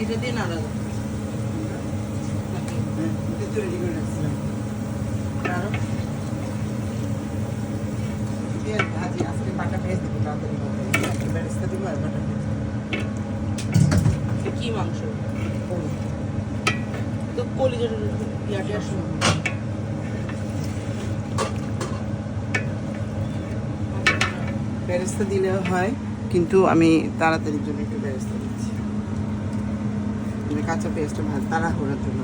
এটা দিয়ে নাড়া দাও। এটা তো রেডি করে রাখছিলাম। আরো পেঁয়াজ ভাজি আজকে বাটা পেঁয়াজ দেবো তাড়াতাড়ি হবে। একটা বেরেস্তা দেবো আর বাটা পেঁয়াজ কি মাংস দেবো। তো কলিজার ইয়াটা আসো। বেরেস্তা দিলেও হয়, কিন্তু আমি তাড়াতাড়ির জন্য একটু বেরেস্তা দিচ্ছি। মানে কাঁচা পেঁয়াজটা তাড়াহুড়ার জন্য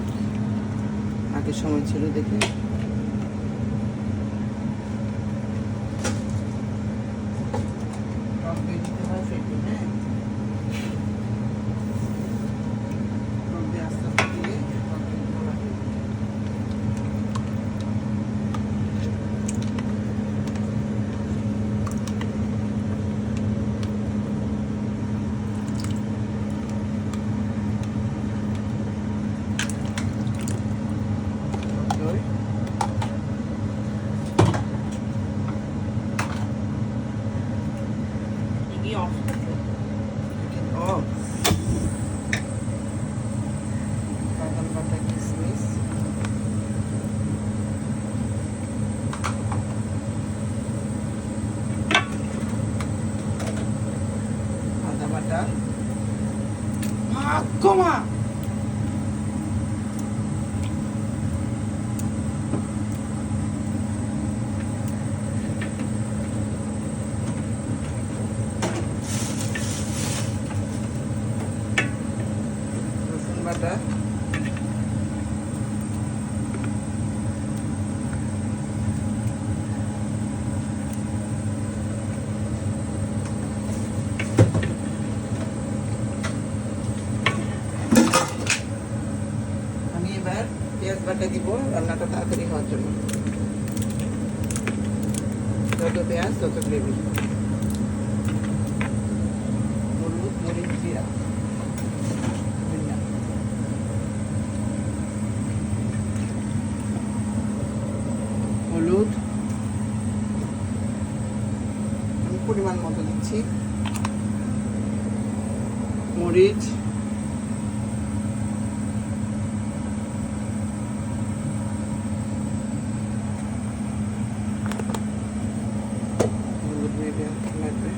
আগের সময় ছিল দেখে। টক দই দিতে হয় সেটি, হ্যাঁ। টক দই আস্তে আস্তে দিয়ে টক দই দিতে হয়। টক দই কি অফ ও বাদাম বাটা কিশমিশ আদা বাটা কমা রসুন বাটা আমি এবার পেঁয়াজ বাটা দিব রান্নাটা তাড়াতাড়ি হওয়ার জন্য। যত পেঁয়াজ তত গ্রেভি। হলুদ মরিচ জিরা ধনিয়া। হলুদ আমি পরিমাণ মতো দিচ্ছি। মরিচ হলুদ মেরে লাগবে।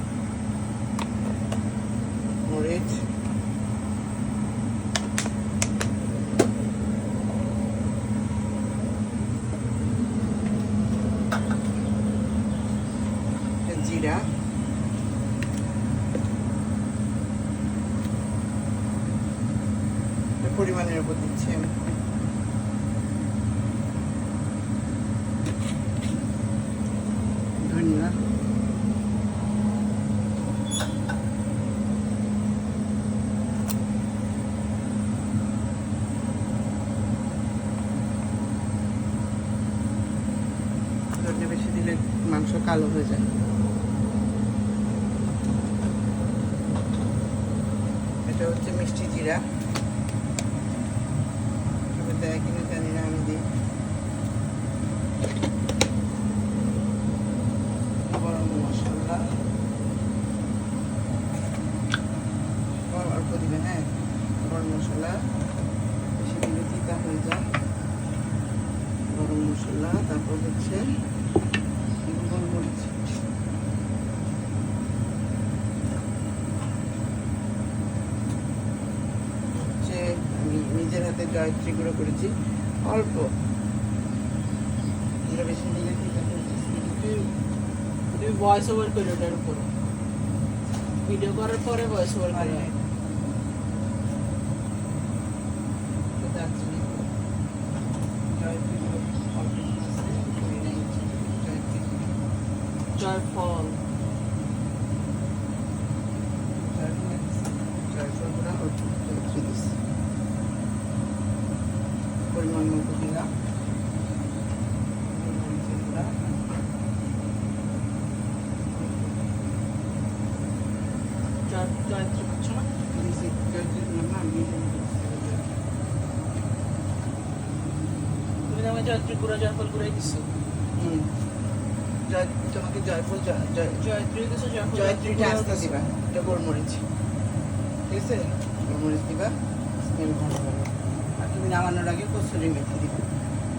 মরিচ জিরা পরিমাণের উপর দিচ্ছি আমি। ধনিয়া ধনিয়া বেশি দিলে মাংস কালো হয়ে যায়। এটা হচ্ছে মিষ্টি জিরা, তবে দেয় কিনা জানি না, আমি দিই। গরম মশলা অল্প দিবে, হ্যাঁ। গরম মশলা বেশি দিলে তিতা হয়ে যায়। গরম মশলা, তারপর হচ্ছে গোলমরিচ, হচ্ছে আমি নিজের হাতে জয়ত্রী গুঁড়ো করেছি অল্প। এটা বেশি দিলে তিতা হয়ে যায়। তুমি ভয়েস ওভার করো ওটার উপর, ভিডিও করার পরে ভয়েস ওভার করো। দারচিনি জয়ত্রী গুঁড়ো অল্প দিতেছে, জয়ত্রী জয়ফল পরিমাণ মতো দিলাম। জয়ত্রী করছো না? তুমি তো আমাকে জয়ত্রী গুঁড়া জয়ফল গুঁড়াই দিছো। তোমাকে জয়ফল জয়ত্রী দিছো, জয়ফল জয়ত্রীটা আস্তে দিবা। এটা গোলমরিচ, ঠিক আছে? গোলমরিচ দিবা। স্মেল ভালো হবে। আর তুমি নামানোর আগে কসুরি মেথি দিবে।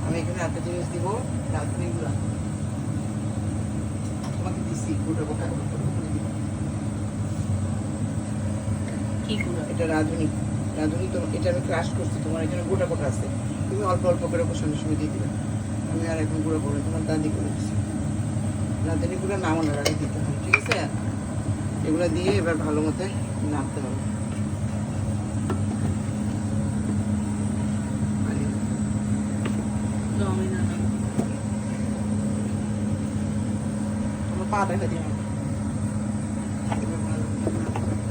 আমি এখানে একটা জিনিস দিব, রাঁধুনি গুঁড়া তোমাকে দিচ্ছি, গোটা গোটা করে দিব। কি গুঁড়ো? এটা রাঁধুনি, রাঁধুনি তো এটা আমি ক্রাশ করছি, তোমার এখানে গোটা গোটা আছে, তুমি অল্প অল্প করে কষানোর সময় দিয়ে দিবে। আমি আর এখন গুঁড়ো করে তোমার দাদি করে দিচ্ছি। রাঁধুনি গুঁড়ো নামানোর আগে দিতে হবে, ঠিক আছে? এগুলো দিয়ে এবার ভালো মতো নাড়তে হবে। আমি না তোমার পা দেখা দিও না। এবার ভালো মতো নাড়তে হবে।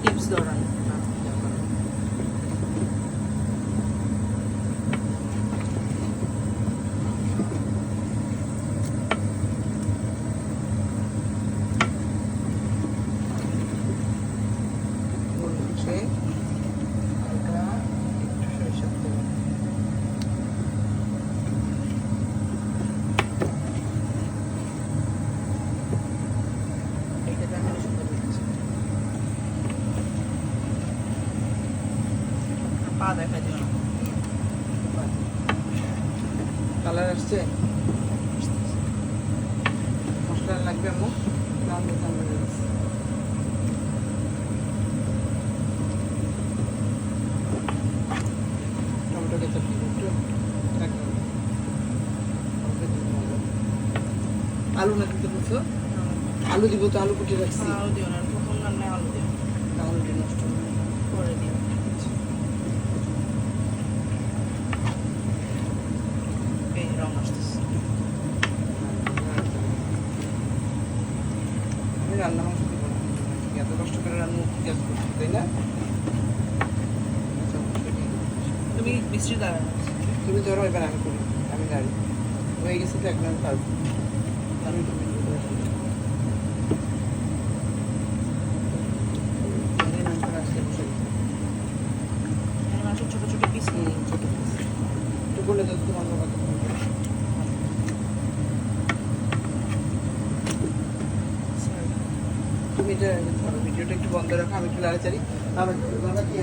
টিপস ধরান গোলমরিচে হালকা একটু সরিষার তেল। এইটাতে আমি সুন্দর হচ্ছে। পা দেখা দিও না। কালার আসছে, মশলা লাগবে আম্মু, নাম দিতে আমরা দিচ্ছি। টমেটো কেচাপ দিব একটু, একদম অল্প দিব মজা। আলু না দিতে বলছো? আলু দিব তো, আলু কুটে রাখছি। আলু দিও না, প্রথম রান্নায় আলু দিও, আলুটা নষ্ট হবে। করে দিও। এই রং আসতেছে। আমি রান্না মাংস দিব না, এত কষ্ট করে রান্না গ্যাস করছি, তাই না? আচ্ছা, অবশ্যই দিয়ে দেবো। তুমি মিষ্টি দাঁড়া তুমি ধরো, এবার আমি করি, আমি গাড়ি হয়ে গেছে তো, এখন আমি পারবো। আমি একটু ভিডিও করে আসি। এই মাংসটা আসলে বসে গেছে। মাংসের ছোট ছোট পিস ছোট পিস একটু বলে দাও তোমার বাবা তো বলবে। তুমি এটা ধরো, ভিডিওটা একটু বন্ধ রাখো, আমি একটু লাড়াচাড়ি। বাবা বাবা কি